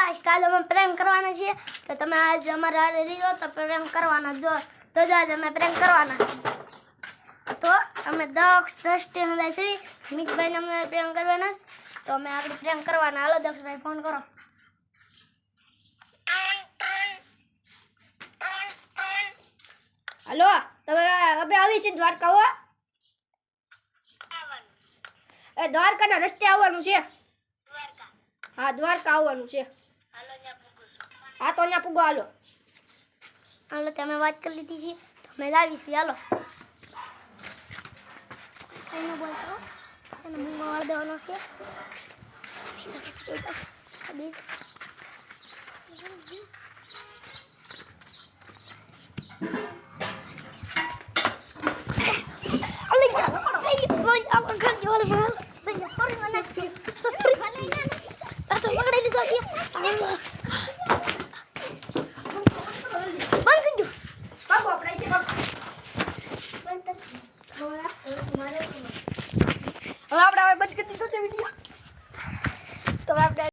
guys કાલે અમે prank કરવાના છીએ તો તમે આજ અમારા હારે રહ્યો તો પ્રેન્ક કરવાના જો આજ અમે પ્રેન્ક કરવાના તો અમે દક્ષ દ્રષ્ટિ હદાય છે મિતભાઈ ને અમે પ્રેન્ક કરવાના તો અમે આગળ પ્રેન્ક કરવાના હાલો દક્ષભાઈ ફોન કરો હાલો તમે હવે આવી છે દ્વારકા હો એ દ્વારકાના રસ્તે આવવાનું છે હા દ્વારકા આવવાનું છે હા તો અહીંયા પૂગો હાલો હાલો તમે વાત કરી લીધી છે તો મેં લાવીશ હાલો એને બોલતો એને મૂંગો વાળ દેવાનો છે હવે આપણે બંધ કરી દીધો છે વિડીયો તો આપણે